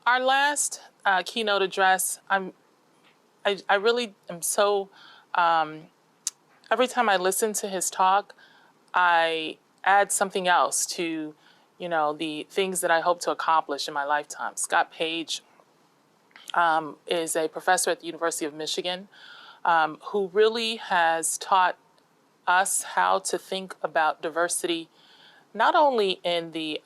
our last keynote address, I really am so, every time I listen to his talk, I add something else to, the things that I hope to accomplish in my lifetime. Scott Page is a professor at the University of Michigan who really has taught us how to think about diversity, not only in the,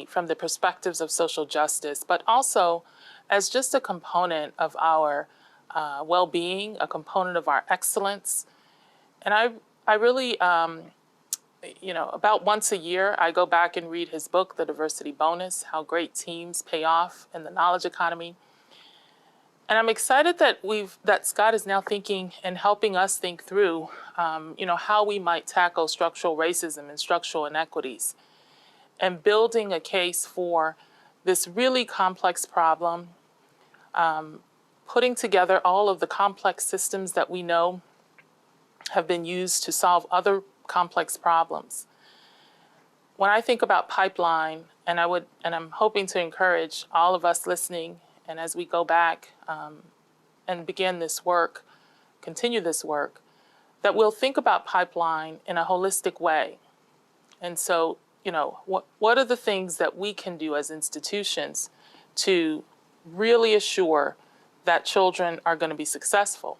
from the perspectives of social justice, but also as just a component of our well-being, a component of our excellence. And I really, about once a year, I go back and read his book, The Diversity Bonus, How Great Teams Pay Off in the Knowledge Economy. And I'm excited that Scott is now thinking and helping us think through, how we might tackle structural racism and structural inequities, and building a case for this really complex problem, putting together all of the complex systems that we know have been used to solve other complex problems. When I think about pipeline, and I'm hoping to encourage all of us listening, and as we go back and begin this work, continue this work, that we'll think about pipeline in a holistic way. And so, what are the things that we can do as institutions to really assure that children are going to be successful?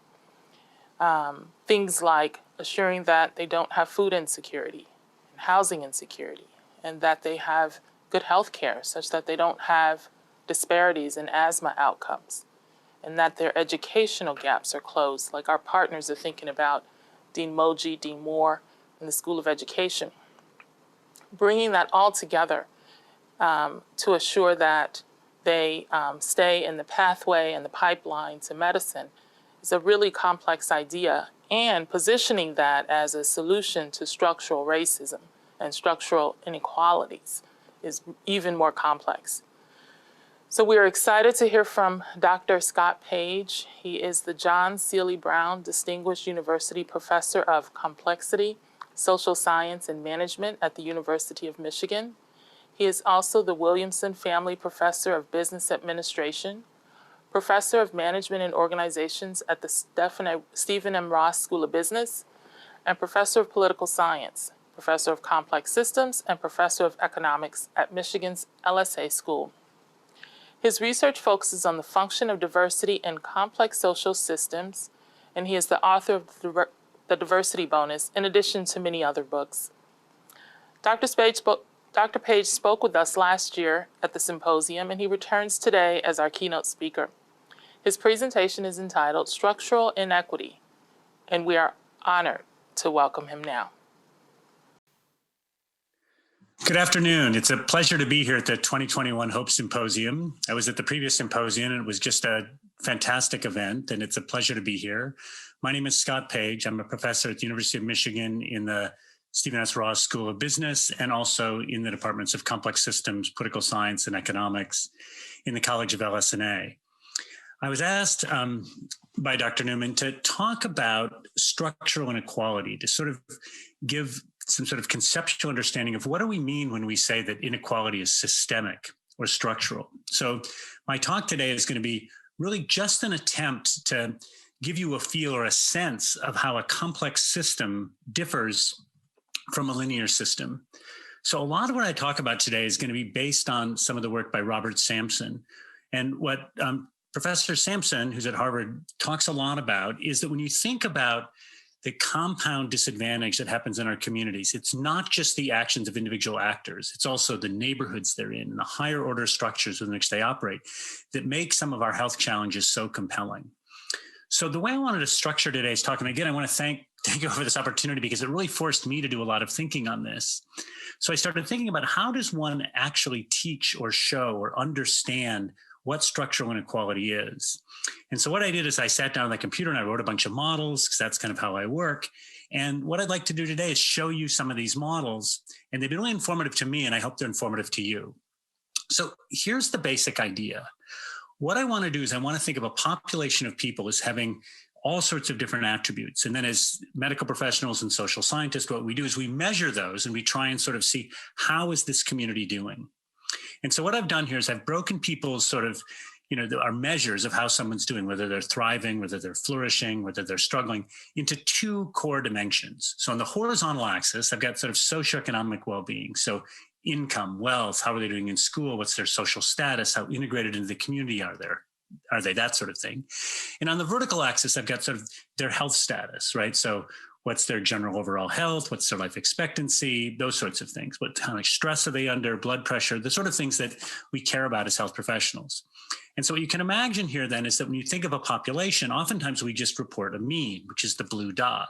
Things like assuring that they don't have food insecurity and housing insecurity, and that they have good health care such that they don't have disparities in asthma outcomes, and that their educational gaps are closed, like our partners are thinking about Dean Moji, Dean Moore, in the School of Education. Bringing that all together to assure that they stay in the pathway and the pipeline to medicine is a really complex idea, and positioning that as a solution to structural racism and structural inequalities is even more complex. So we are excited to hear from Dr. Scott Page. He is the John Seely Brown Distinguished University Professor of Complexity, Social Science, and Management at the University of Michigan. He is also the Williamson Family Professor of Business Administration, Professor of Management and Organizations at the Stephen M. Ross School of Business, and Professor of Political Science, Professor of Complex Systems, and Professor of Economics at Michigan's LSA School. His research focuses on the function of diversity in complex social systems, and he is the author of the Diversity Bonus, in addition to many other books. Dr. Page spoke with us last year at the symposium, and he returns today as our keynote speaker. His presentation is entitled Structural Inequity, and we are honored to welcome him now. Good afternoon. It's a pleasure to be here at the 2021 HOPE Symposium. I was at the previous symposium, and it was just a fantastic event, and it's a pleasure to be here. My name is Scott Page. I'm a professor at the University of Michigan in the Stephen S. Ross School of Business, and also in the departments of Complex Systems, Political Science, and Economics in the College of LS&A. I was asked by Dr. Newman to talk about structural inequality, to sort of give some sort of conceptual understanding of what do we mean when we say that inequality is systemic or structural. So my talk today is going to be really just an attempt to give you a feel or a sense of how a complex system differs from a linear system. So a lot of what I talk about today is going to be based on some of the work by Robert Sampson. And what Professor Sampson, who's at Harvard, talks a lot about is that when you think about the compound disadvantage that happens in our communities, it's not just the actions of individual actors, it's also the neighborhoods they're in and the higher order structures within which they operate that make some of our health challenges so compelling. So the way I wanted to structure today's talk, and again, I want to thank you for this opportunity because it really forced me to do a lot of thinking on this. So I started thinking about how does one actually teach or show or understand what structural inequality is. And so what I did is I sat down on the computer and I wrote a bunch of models because that's kind of how I work. And what I'd like to do today is show you some of these models, and they've been really informative to me, and I hope they're informative to you. So here's the basic idea. What I want to do is I want to think of a population of people as having all sorts of different attributes. And then as medical professionals and social scientists, what we do is we measure those and we try and sort of see how is this community doing. And so what I've done here is I've broken people's sort of, our measures of how someone's doing, whether they're thriving, whether they're flourishing, whether they're struggling, into two core dimensions. So on the horizontal axis, I've got sort of socioeconomic well-being. So income, wealth, how are they doing in school? What's their social status? How integrated into the community are they, that sort of thing. And on the vertical axis, I've got sort of their health status, right? So what's their general overall health? What's their life expectancy? Those sorts of things. How much stress are they under? Blood pressure, the sort of things that we care about as health professionals. And so what you can imagine here then is that when you think of a population, oftentimes we just report a mean, which is the blue dot.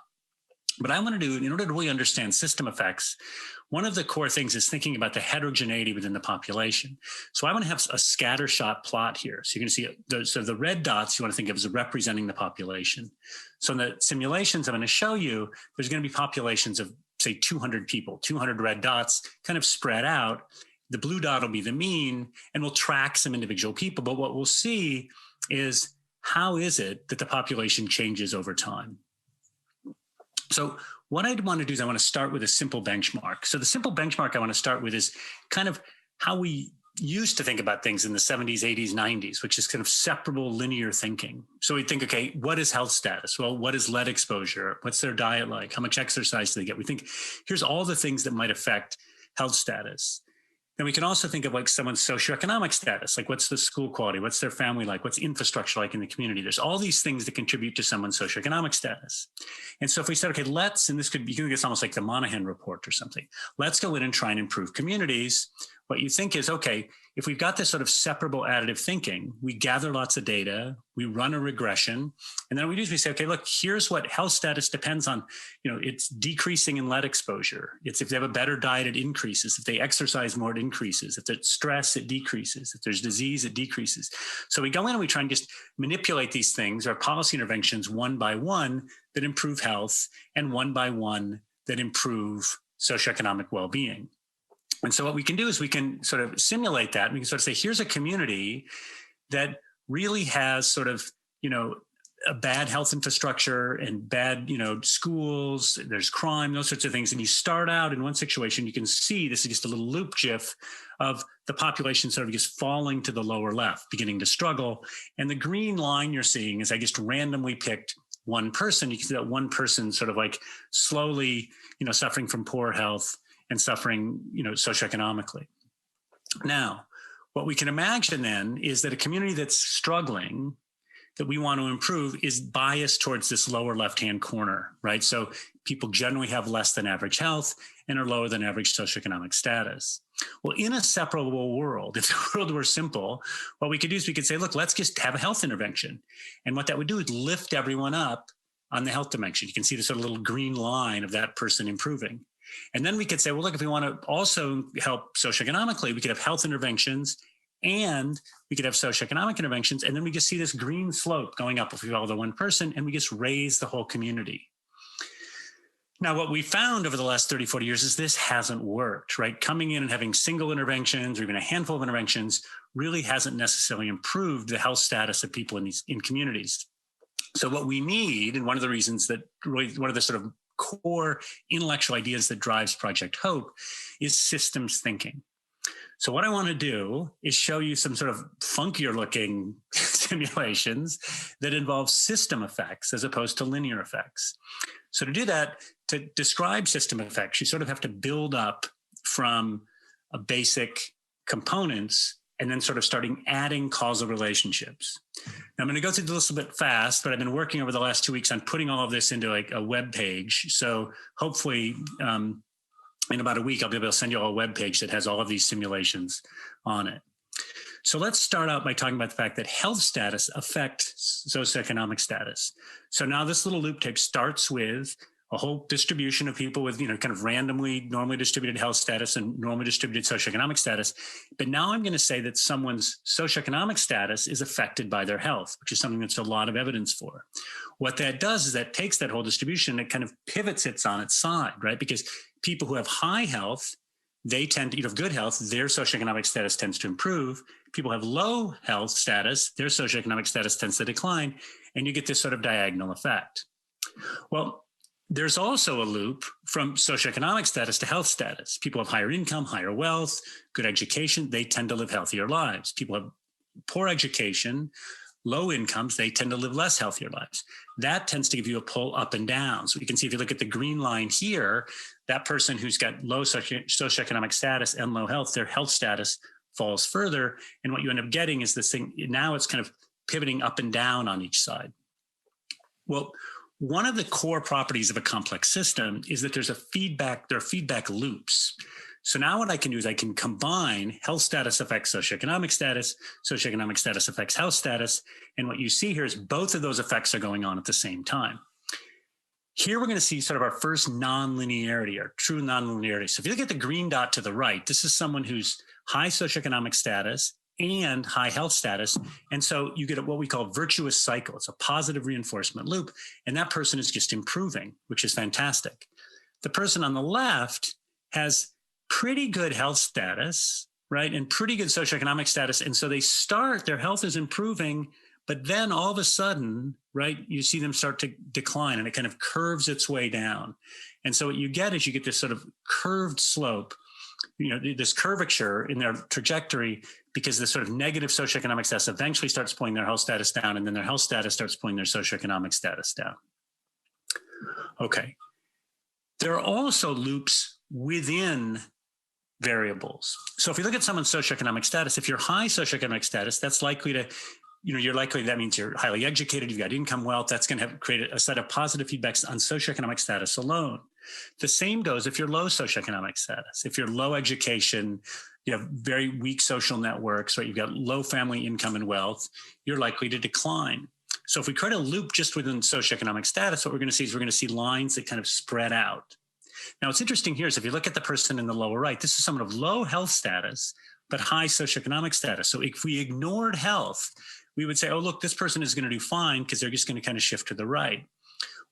But I want to do, in order to really understand system effects, one of the core things is thinking about the heterogeneity within the population. So I want to have a scattershot plot here. So you're going to see, the red dots you want to think of as representing the population. So in the simulations I'm going to show you, there's going to be populations of, say, 200 people, 200 red dots kind of spread out. The blue dot will be the mean, and we'll track some individual people. But what we'll see is, how is it that the population changes over time? So what I want to do is I want to start with a simple benchmark. So the simple benchmark I want to start with is kind of how we used to think about things in the 70s, 80s, 90s, which is kind of separable linear thinking. So we think, okay, what is health status? Well, what is lead exposure? What's their diet like? How much exercise do they get? We think, here's all the things that might affect health status. And we can also think of like someone's socioeconomic status, like what's the school quality, what's their family like, what's infrastructure like in the community. There's all these things that contribute to someone's socioeconomic status. And so if we said, okay, and this could be, you can get almost like the Monahan report or something. Let's go in and try and improve communities. What you think is, okay, if we've got this sort of separable additive thinking, we gather lots of data, we run a regression, and then we say, okay, look, here's what health status depends on. It's decreasing in lead exposure. It's if they have a better diet, it increases. If they exercise more, it increases. If there's stress, it decreases. If there's disease, it decreases. So we go in and we try and just manipulate these things, our policy interventions, one by one that improve health and one by one that improve socioeconomic well-being. And so what we can do is we can sort of simulate that. We can sort of say, here's a community that really has sort of, a bad health infrastructure and bad, schools, there's crime, those sorts of things. And you start out in one situation, you can see, this is just a little loop GIF of the population sort of just falling to the lower left, beginning to struggle. And the green line you're seeing is I just randomly picked one person. You can see that one person sort of like slowly, suffering from poor health and suffering, socioeconomically. Now, what we can imagine then is that a community that's struggling, that we want to improve, is biased towards this lower left-hand corner, right? So people generally have less than average health and are lower than average socioeconomic status. Well, in a separable world, if the world were simple, what we could do is we could say, look, let's just have a health intervention. And what that would do is lift everyone up on the health dimension. You can see the sort of little green line of that person improving. And then we could say, well, look, if we want to also help socioeconomically, we could have health interventions and we could have socioeconomic interventions. And then we just see this green slope going up if we follow the one person, and we just raise the whole community. Now, what we found over the last 30, 40 years is this hasn't worked, right? Coming in and having single interventions or even a handful of interventions really hasn't necessarily improved the health status of people in communities. So what we need, and one of the reasons that really, one of the sort of core intellectual ideas that drives Project HOPE, is systems thinking. So what I want to do is show you some sort of funkier looking simulations that involve system effects as opposed to linear effects. So to do that, to describe system effects, you sort of have to build up from a basic components and then sort of starting adding causal relationships. Now, I'm going to go through this a little bit fast, but I've been working over the last 2 weeks on putting all of this into like a web page. So hopefully in about a week, I'll be able to send you all a web page that has all of these simulations on it. So let's start out by talking about the fact that health status affects socioeconomic status. So now this little loop tape starts with a whole distribution of people with, kind of randomly, normally distributed health status and normally distributed socioeconomic status. But now I'm going to say that someone's socioeconomic status is affected by their health, which is something that's a lot of evidence for. What that does is that takes that whole distribution and it kind of pivots it on its side, right? Because people who have high health, they tend to, good health, their socioeconomic status tends to improve. People who have low health status, their socioeconomic status tends to decline, and you get this sort of diagonal effect. Well, There's also a loop from socioeconomic status to health status. People have higher income, higher wealth, good education, they tend to live healthier lives. People have poor education, low incomes, they tend to live less healthier lives. That tends to give you a pull up and down. So you can see if you look at the green line here, that person who's got low socioeconomic status and low health, their health status falls further. And what you end up getting is this thing, now it's kind of pivoting up and down on each side. Well, one of the core properties of a complex system is that there are feedback loops. So now what I can do is I can combine health status affects socioeconomic status affects health status. And what you see here is both of those effects are going on at the same time. Here we're going to see sort of our first nonlinearity, or true nonlinearity. So if you look at the green dot to the right, this is someone who's high socioeconomic status and high health status. And so you get what we call virtuous cycle. It's a positive reinforcement loop. And that person is just improving, which is fantastic. The person on the left has pretty good health status, right? And pretty good socioeconomic status. And so their health is improving, but then all of a sudden, right, you see them start to decline and it kind of curves its way down. And so what you get is you get this sort of curved slope, this curvature in their trajectory, because this sort of negative socioeconomic status eventually starts pulling their health status down, and then their health status starts pulling their socioeconomic status down. Okay. There are also loops within variables. So if you look at someone's socioeconomic status, if you're high socioeconomic status, that's likely to, that means you're highly educated, you've got income, wealth, that's going to create a set of positive feedbacks on socioeconomic status alone. The same goes if you're low socioeconomic status. If you're low education, you have very weak social networks, right? You've got low family income and wealth, you're likely to decline. So if we create a loop just within socioeconomic status, what we're going to see is we're going to see lines that kind of spread out. Now, what's interesting here is if you look at the person in the lower right, this is someone of low health status, but high socioeconomic status. So if we ignored health, we would say, oh, look, this person is going to do fine because they're just going to kind of shift to the right.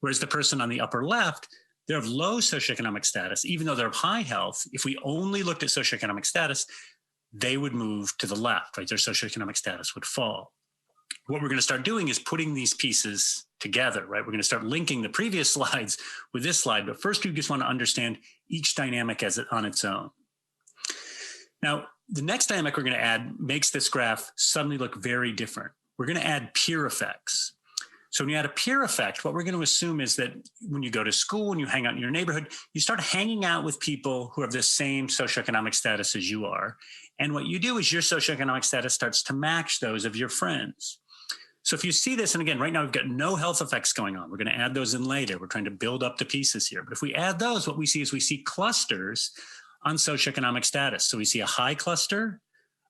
Whereas the person on the upper left, they're of low socioeconomic status, even though they're of high health. If we only looked at socioeconomic status, they would move to the left, right? Their socioeconomic status would fall. What we're going to start doing is putting these pieces together, right? We're going to start linking the previous slides with this slide, but first we just want to understand each dynamic on its own. Now, the next dynamic we're going to add makes this graph suddenly look very different. We're going to add peer effects. So when you add a peer effect, what we're going to assume is that when you go to school and you hang out in your neighborhood, you start hanging out with people who have the same socioeconomic status as you are. And what you do is your socioeconomic status starts to match those of your friends. So if you see this, and again, right now we've got no health effects going on. We're going to add those in later. We're trying to build up the pieces here. But if we add those, what we see is we see clusters on socioeconomic status. So we see a high cluster,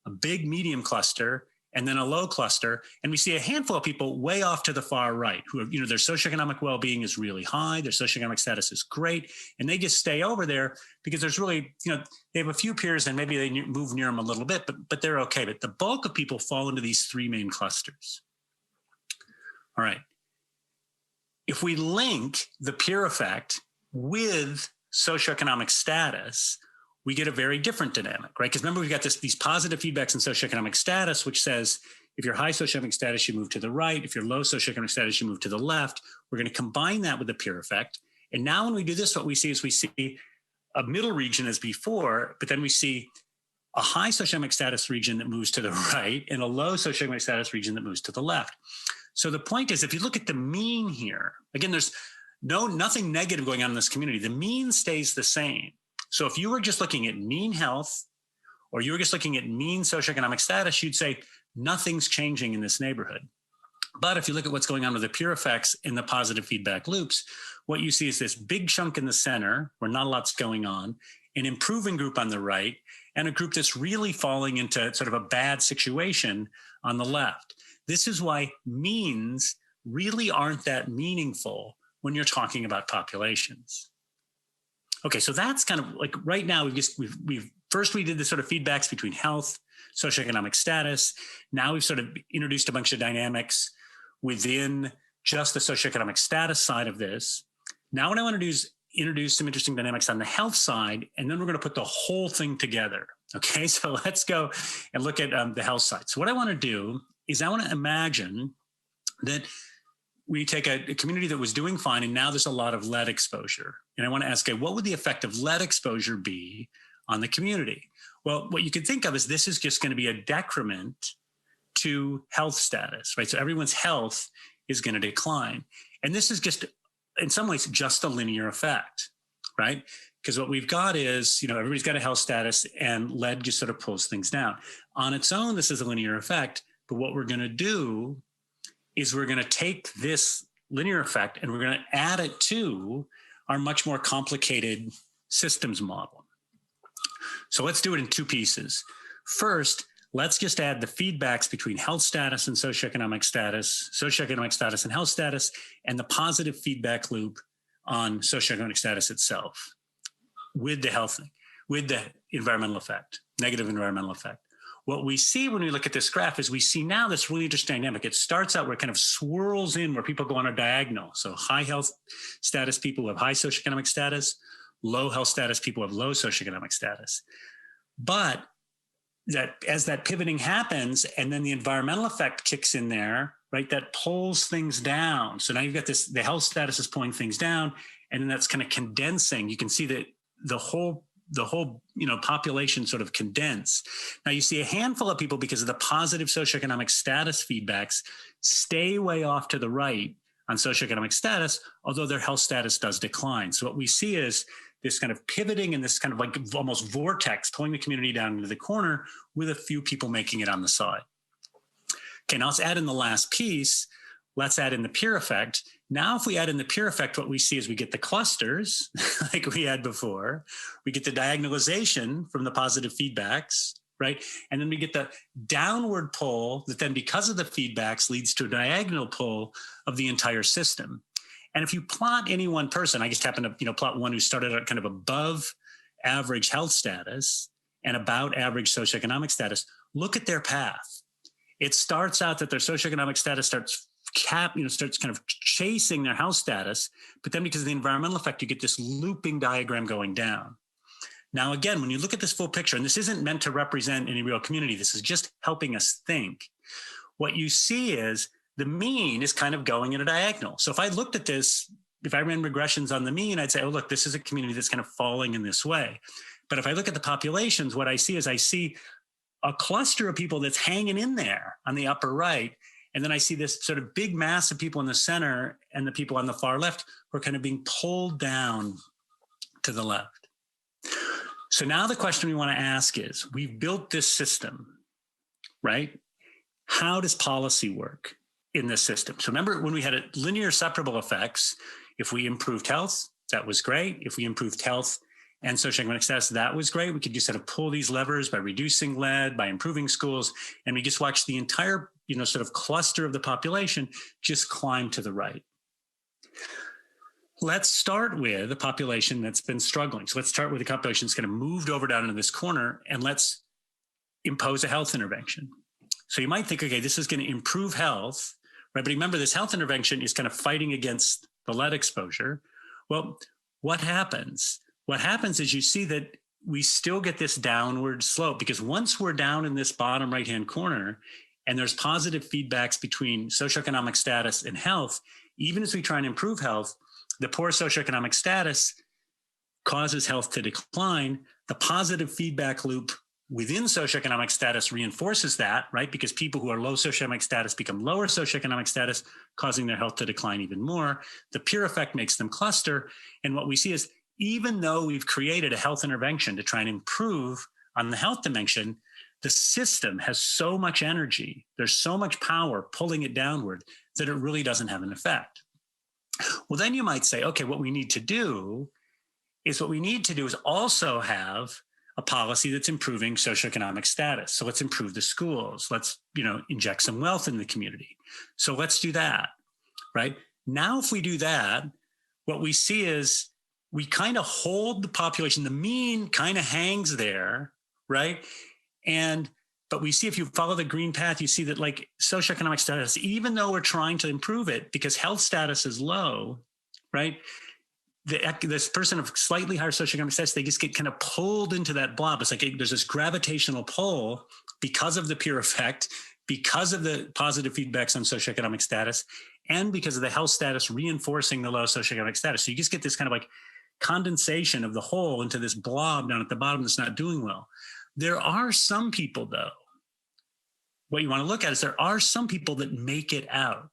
a big medium cluster, and then a low cluster. And we see a handful of people way off to the far right who have, their socioeconomic well-being is really high. Their socioeconomic status is great. And they just stay over there because there's really, they have a few peers and maybe they move near them a little bit, but they're okay. But the bulk of people fall into these three main clusters. All right. If we link the peer effect with socioeconomic status, we get a very different dynamic, right? Because remember, we've got these positive feedbacks in socioeconomic status, which says if you're high socioeconomic status, you move to the right. If you're low socioeconomic status, you move to the left. We're going to combine that with the peer effect. And now when we do this, what we see is we see a middle region as before, but then we see a high socioeconomic status region that moves to the right and a low socioeconomic status region that moves to the left. So the point is, if you look at the mean here, again, there's nothing negative going on in this community. The mean stays the same. So if you were just looking at mean health, or you were just looking at mean socioeconomic status, you'd say nothing's changing in this neighborhood. But if you look at what's going on with the peer effects in the positive feedback loops, what you see is this big chunk in the center where not a lot's going on, an improving group on the right, and a group that's really falling into sort of a bad situation on the left. This is why means really aren't that meaningful when you're talking about populations. Okay, so that's kind of like right now we did this sort of feedbacks between health, socioeconomic status. Now we've sort of introduced a bunch of dynamics within just the socioeconomic status side of this. Now what I want to do is introduce some interesting dynamics on the health side, and then we're going to put the whole thing together. Okay, so let's go and look at the health side. So what I want to do is I want to imagine that we take a community that was doing fine, and now there's a lot of lead exposure. And I want to ask, okay, what would the effect of lead exposure be on the community? Well, what you could think of is this is just going to be a decrement to health status, right? So everyone's health is going to decline. And this is just, in some ways, just a linear effect, right? Because what we've got is, everybody's got a health status and lead just sort of pulls things down. On its own, this is a linear effect. But what we're going to do is we're going to take this linear effect and we're going to add it to our much more complicated systems model. So let's do it in two pieces. First, let's just add the feedbacks between health status and socioeconomic status and health status, and the positive feedback loop on socioeconomic status itself with the environmental effect, negative environmental effect. What we see when we look at this graph is we see now this really interesting dynamic. It starts out where it kind of swirls in where people go on a diagonal. So high health status people who have high socioeconomic status, low health status people who have low socioeconomic status. But that as that pivoting happens and then the environmental effect kicks in there, right, that pulls things down. So now you've got the health status is pulling things down, and then that's kind of condensing. You can see that the whole population sort of condense. Now you see a handful of people, because of the positive socioeconomic status feedbacks, stay way off to the right on socioeconomic status, although their health status does decline. So what we see is this kind of pivoting and this kind of like almost vortex pulling the community down into the corner with a few people making it on the side. Okay, now let's add in the last piece. Let's add in the peer effect. Now, if we add in the peer effect, what we see is we get the clusters like we had before. We get the diagonalization from the positive feedbacks, right? And then we get the downward pull that then, because of the feedbacks, leads to a diagonal pull of the entire system. And if you plot any one person, I just happen to plot one who started out kind of above average health status and about average socioeconomic status, look at their path. It starts out that their socioeconomic status starts kind of chasing their health status, but then because of the environmental effect, you get this looping diagram going down. Now, again, when you look at this full picture, and this isn't meant to represent any real community, this is just helping us think. What you see is the mean is kind of going in a diagonal. So if I looked at this, if I ran regressions on the mean, I'd say, oh, look, this is a community that's kind of falling in this way. But if I look at the populations, what I see is I see a cluster of people that's hanging in there on the upper right. And then I see this sort of big mass of people in the center and the people on the far left who are kind of being pulled down to the left. So now the question we want to ask is, we've built this system, right? How does policy work in this system? So remember when we had linear separable effects, if we improved health, that was great. If we improved health and socioeconomic status, that was great. We could just sort of pull these levers by reducing lead, by improving schools, and we just watched the entire sort of cluster of the population just climb to the right. Let's start with a population that's been struggling. So let's start with a population that's kind of moved over down into this corner, and let's impose a health intervention. So you might think, okay, this is going to improve health, right? But remember, this health intervention is kind of fighting against the lead exposure. Well, what happens? What happens is you see that we still get this downward slope, because once we're down in this bottom right-hand corner and there's positive feedbacks between socioeconomic status and health, even as we try and improve health, the poor socioeconomic status causes health to decline. The positive feedback loop within socioeconomic status reinforces that, right? Because people who are low socioeconomic status become lower socioeconomic status, causing their health to decline even more. The peer effect makes them cluster. And what we see is, even though we've created a health intervention to try and improve on the health dimension, the system has so much energy, there's so much power pulling it downward that it really doesn't have an effect. Well, then you might say, okay, what we need to do is also have a policy that's improving socioeconomic status. So let's improve the schools. Let's, inject some wealth in the community. So let's do that, right? Now, if we do that, what we see is we kind of hold the population, the mean kind of hangs there, right? But we see, if you follow the green path, you see that like socioeconomic status, even though we're trying to improve it because health status is low, right? This person of slightly higher socioeconomic status, they just get kind of pulled into that blob. It's like there's this gravitational pull because of the peer effect, because of the positive feedbacks on socioeconomic status. and because of the health status reinforcing the low socioeconomic status. So you just get this kind of like condensation of the whole into this blob down at the bottom that's not doing well. There are some people, though, what you want to look at is there are some people that make it out.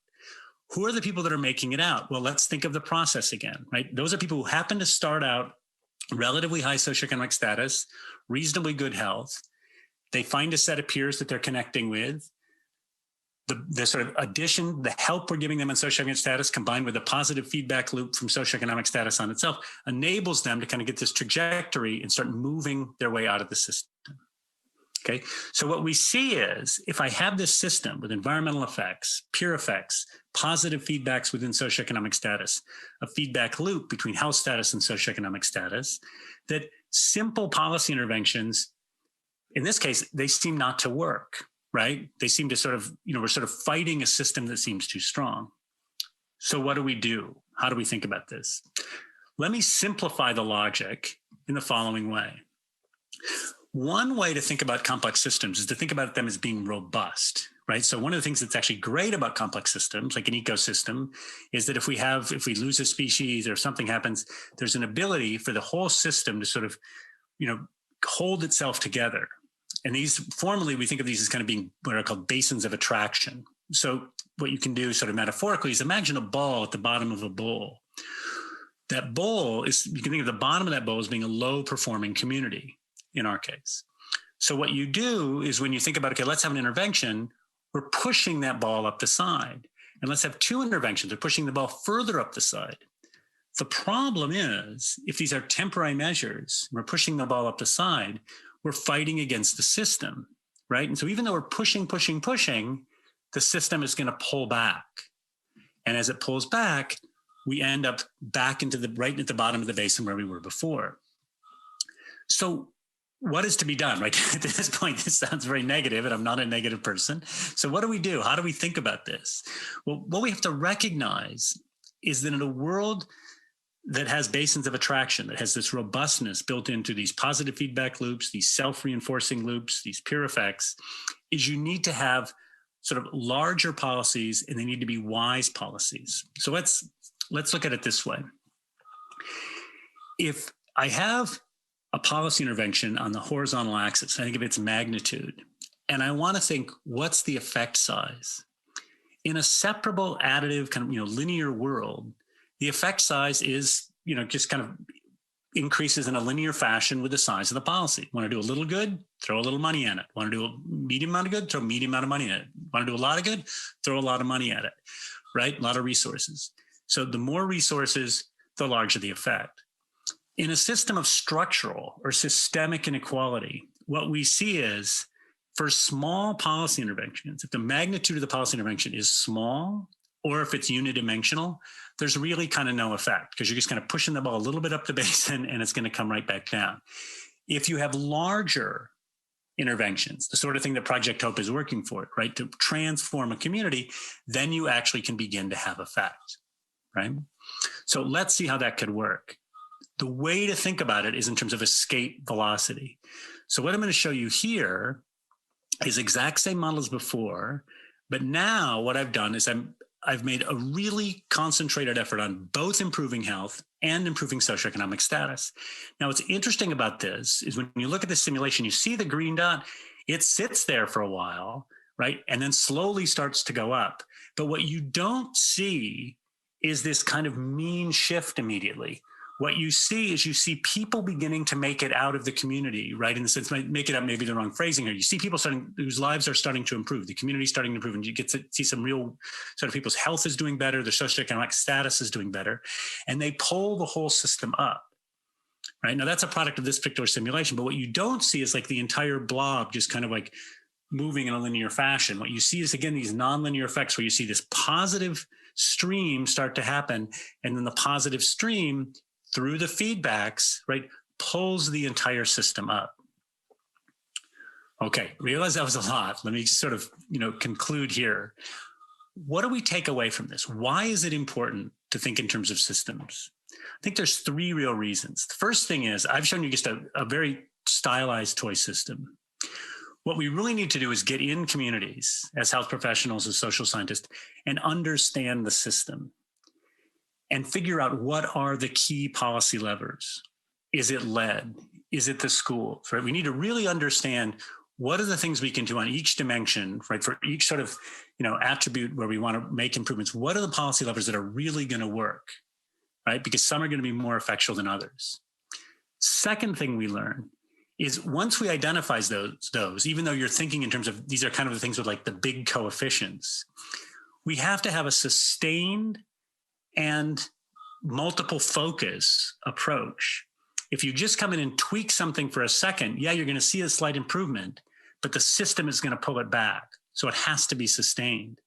Who are the people that are making it out? Well, let's think of the process again, right? Those are people who happen to start out relatively high socioeconomic status, reasonably good health. They find a set of peers that they're connecting with. The sort of addition, the help we're giving them in socioeconomic status combined with a positive feedback loop from socioeconomic status on itself enables them to kind of get this trajectory and start moving their way out of the system. Okay, so what we see is if I have this system with environmental effects, peer effects, positive feedbacks within socioeconomic status, a feedback loop between health status and socioeconomic status, that simple policy interventions, in this case, they seem not to work, right? They seem to sort of, we're sort of fighting a system that seems too strong. So what do we do? How do we think about this? Let me simplify the logic in the following way. One way to think about complex systems is to think about them as being robust, right? So one of the things that's actually great about complex systems, like an ecosystem, is that if we lose a species or something happens, there's an ability for the whole system to sort of, hold itself together. And these, formally, we think of these as kind of being what are called basins of attraction. So what you can do sort of metaphorically is imagine a ball at the bottom of a bowl. That bowl is, you can think of the bottom of that bowl as being a low performing community. In our case. So what you do is when you think about, okay, let's have an intervention, we're pushing that ball up the side. And let's have two interventions, they're pushing the ball further up the side. The problem is, if these are temporary measures, we're pushing the ball up the side, we're fighting against the system, right? And so even though we're pushing, the system is going to pull back. And as it pulls back, we end up back into right at the bottom of the basin where we were before. So what is to be done, right? At this point, this sounds very negative, and I'm not a negative person. So what do we do? How do we think about this? Well, what we have to recognize is that in a world that has basins of attraction, that has this robustness built into these positive feedback loops, these self-reinforcing loops, these peer effects, is you need to have sort of larger policies, and they need to be wise policies. So let's look at it this way. If I have a policy intervention on the horizontal axis, I think of its magnitude, and I want to think, what's the effect size? In a separable, additive, kind of linear world, the effect size is just kind of increases in a linear fashion with the size of the policy. Want to do a little good? Throw a little money at it. Want to do a medium amount of good? Throw a medium amount of money at it. Want to do a lot of good? Throw a lot of money at it, right? A lot of resources. So the more resources, the larger the effect. In a system of structural or systemic inequality, what we see is for small policy interventions, if the magnitude of the policy intervention is small, or if it's unidimensional, there's really kind of no effect because you're just kind of pushing the ball a little bit up the basin and it's going to come right back down. If you have larger interventions, the sort of thing that Project HOPE is working for, right, to transform a community, then you actually can begin to have effect, right? So let's see how that could work. The way to think about it is in terms of escape velocity. So what I'm going to show you here is exact same model as before, but now what I've done is I've made a really concentrated effort on both improving health and improving socioeconomic status. Now, what's interesting about this is when you look at the simulation, you see the green dot, it sits there for a while, right? And then slowly starts to go up. But what you don't see is this kind of mean shift immediately. What you see is you see people beginning to make it out of the community, right? In the sense, make it up, maybe the wrong phrasing here. You see people whose lives are starting to improve, the community starting to improve, and you get to see some real sort of people's health is doing better, their socioeconomic status is doing better, and they pull the whole system up, right? Now that's a product of this particular simulation, but what you don't see is like the entire blob just kind of like moving in a linear fashion. What you see is, again, these nonlinear effects where you see this positive stream start to happen, and then the positive stream through the feedbacks, right, pulls the entire system up. Okay, realize that was a lot. Let me just sort of, conclude here. What do we take away from this? Why is it important to think in terms of systems? I think there's three real reasons. The first thing is I've shown you just a very stylized toy system. What we really need to do is get in communities as health professionals, as social scientists, and understand the system and figure out what are the key policy levers. Is it lead? Is it the schools, right? We need to really understand what are the things we can do on each dimension, right? For each sort of, attribute where we want to make improvements. What are the policy levers that are really going to work, right? Because some are going to be more effectual than others. Second thing we learn is once we identify those, even though you're thinking in terms of these are kind of the things with like the big coefficients, we have to have a sustained and multiple focus approach. If you just come in and tweak something for a second, yeah, you're going to see a slight improvement, but the system is going to pull it back. So it has to be sustained.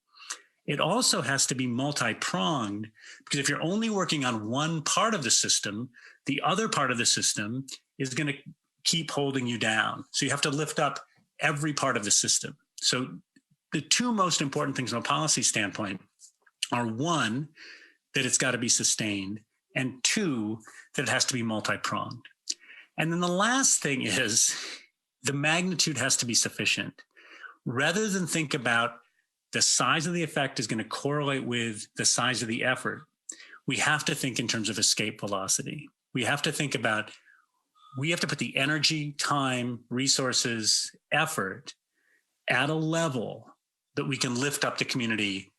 It also has to be multi-pronged, because if you're only working on one part of the system, the other part of the system is going to keep holding you down. So you have to lift up every part of the system. So the two most important things from a policy standpoint are, one, that it's got to be sustained, and two, that it has to be multi-pronged. And then the last thing is the magnitude has to be sufficient. Rather than think about the size of the effect is going to correlate with the size of the effort, we have to think in terms of escape velocity. We have to think about, we have to put the energy, time, resources, effort at a level that we can lift up the community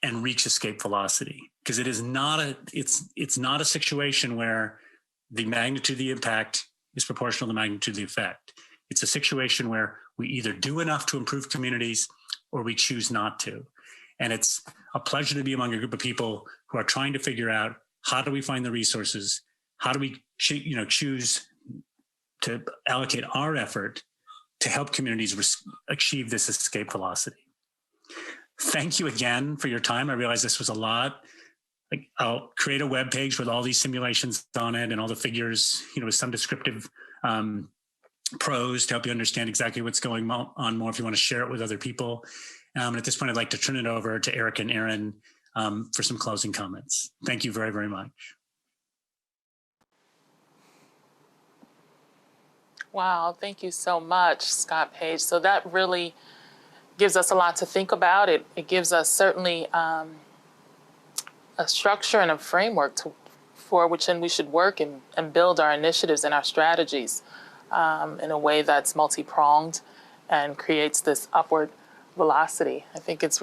and reach escape velocity. Because it is not it's not a situation where the magnitude of the impact is proportional to the magnitude of the effect. It's a situation where we either do enough to improve communities or we choose not to. And it's a pleasure to be among a group of people who are trying to figure out, how do we find the resources? How do we choose to allocate our effort to help communities achieve this escape velocity? Thank you again for your time. I realize this was a lot. I'll create a web page with all these simulations on it and all the figures, with some descriptive prose to help you understand exactly what's going on more if you want to share it with other people. And at this point, I'd like to turn it over to Erika and Erin for some closing comments. Thank you very, very much. Wow, thank you so much, Scott Page. So that really gives us a lot to think about. It gives us certainly a structure and a framework for which we should work and build our initiatives and our strategies in a way that's multi-pronged and creates this upward velocity. I think it's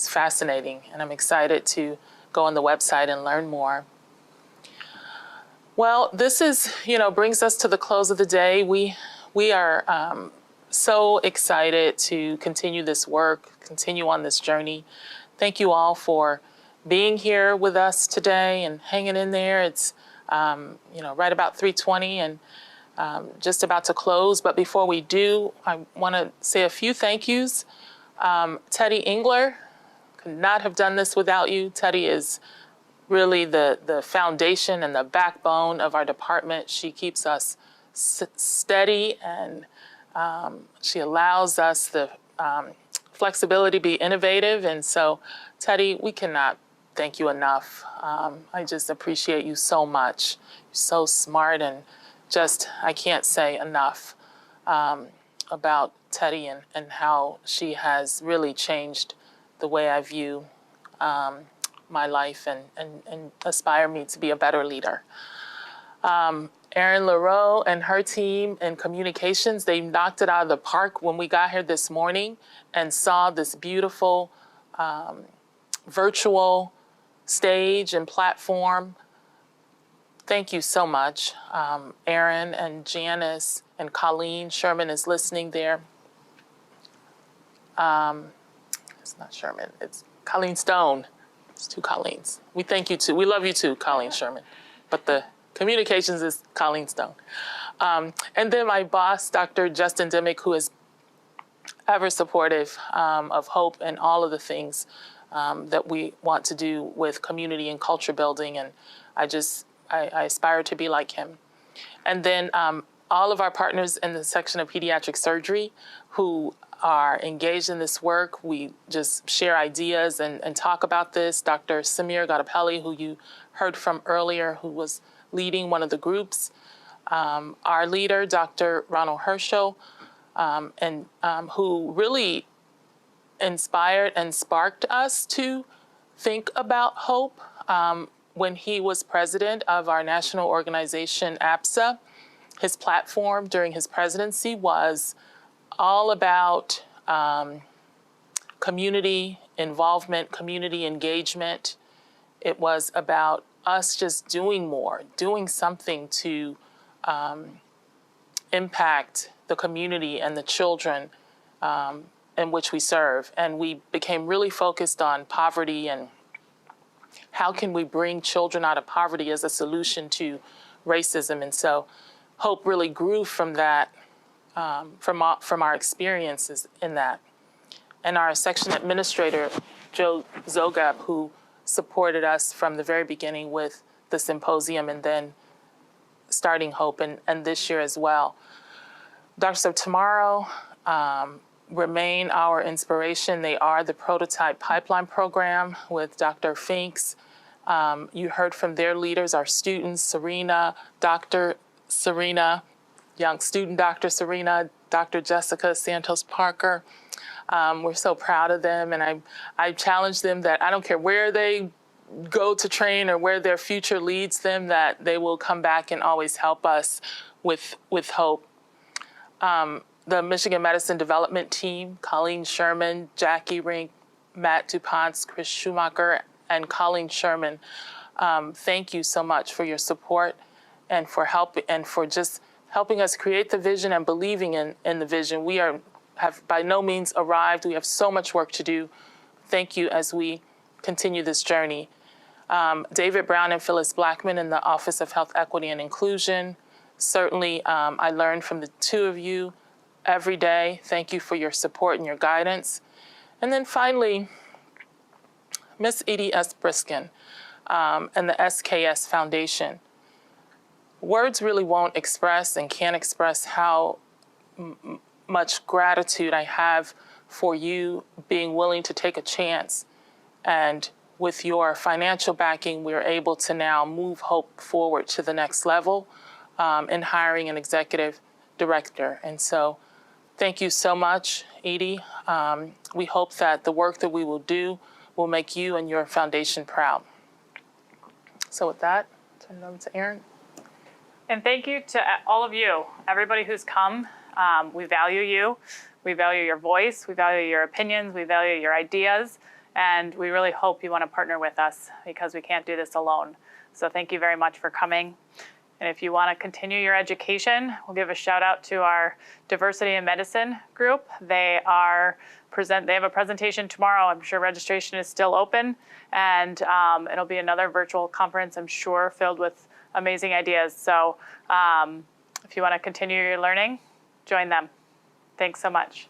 fascinating, and I'm excited to go on the website and learn more. Well, this brings us to the close of the day. We are so excited to continue this work, continue on this journey. Thank you all for being here with us today and hanging in there. It's right about 3:20 and just about to close. But before we do, I want to say a few thank yous. Teddy Engler, could not have done this without you. Teddy is really the foundation and the backbone of our department. She keeps us steady, and she allows us the flexibility to be innovative. And so, Teddy, we cannot thank you enough. I just appreciate you so much. You're so smart, and I can't say enough about Teddy and how she has really changed the way I view my life and aspire me to be a better leader. Erin LaRoe and her team in communications, they knocked it out of the park when we got here this morning and saw this beautiful virtual stage and platform. Thank you so much. Erin and Janice and Colleen Sherman is listening there. It's not Sherman, it's Colleen Stone. It's two Colleens. We thank you too. We love you too, Colleen Sherman. But the communications is Colleen Stone. And then my boss, Dr. Justin Dimick, who is ever supportive of HOPE and all of the things that we want to do with community and culture building. And I aspire to be like him. And then all of our partners in the section of pediatric surgery who are engaged in this work. We just share ideas and talk about this. Dr. Samir Gadapelli, who you heard from earlier, who was leading one of the groups. Our leader, Dr. Ronald Herschel, and who really inspired and sparked us to think about hope. When he was president of our national organization, APSA, his platform during his presidency was all about community involvement, community engagement. It was about us just doing more, doing something to impact the community and the children in which we serve. And we became really focused on poverty and how can we bring children out of poverty as a solution to racism. And so hope really grew from that, from our experiences in that. And our section administrator, Joe Zogab, who supported us from the very beginning with the symposium and then starting Hope and this year as well. Doctors of Tomorrow remain our inspiration. They are the prototype pipeline program with Dr. Finks. You heard from their leaders, our students, Serena, Dr. Serena, young student Dr. Serena, Dr. Jessica Santos Parker. We're so proud of them, and I challenge them that I don't care where they go to train or where their future leads them, that they will come back and always help us with hope. The Michigan Medicine Development Team, Colleen Sherman, Jackie Rink, Matt DuPont, Chris Schumacher, and Colleen Sherman, thank you so much for your support and for just helping us create the vision and believing in the vision. We have by no means arrived. We have so much work to do. Thank you as we continue this journey. David Brown and Phyllis Blackman in the Office of Health Equity and Inclusion. Certainly, I learned from the two of you every day. Thank you for your support and your guidance. And then finally, Miss Edie S. Briskin and the SKS Foundation. Words really won't express and can't express how much gratitude I have for you being willing to take a chance. And with your financial backing, we're able to now move Hope forward to the next level in hiring an executive director. And so thank you so much, Edie. We hope that the work that we will do will make you and your foundation proud. So with that, turn it over to Erin. And thank you to all of you, everybody who's come. We value you. We value your voice. We value your opinions. We value your ideas. And we really hope you want to partner with us because we can't do this alone. So thank you very much for coming. And if you want to continue your education, we'll give a shout out to our Diversity in Medicine group. They have a presentation tomorrow. I'm sure registration is still open. And it'll be another virtual conference, I'm sure, filled with amazing ideas. So if you want to continue your learning, join them. Thanks so much.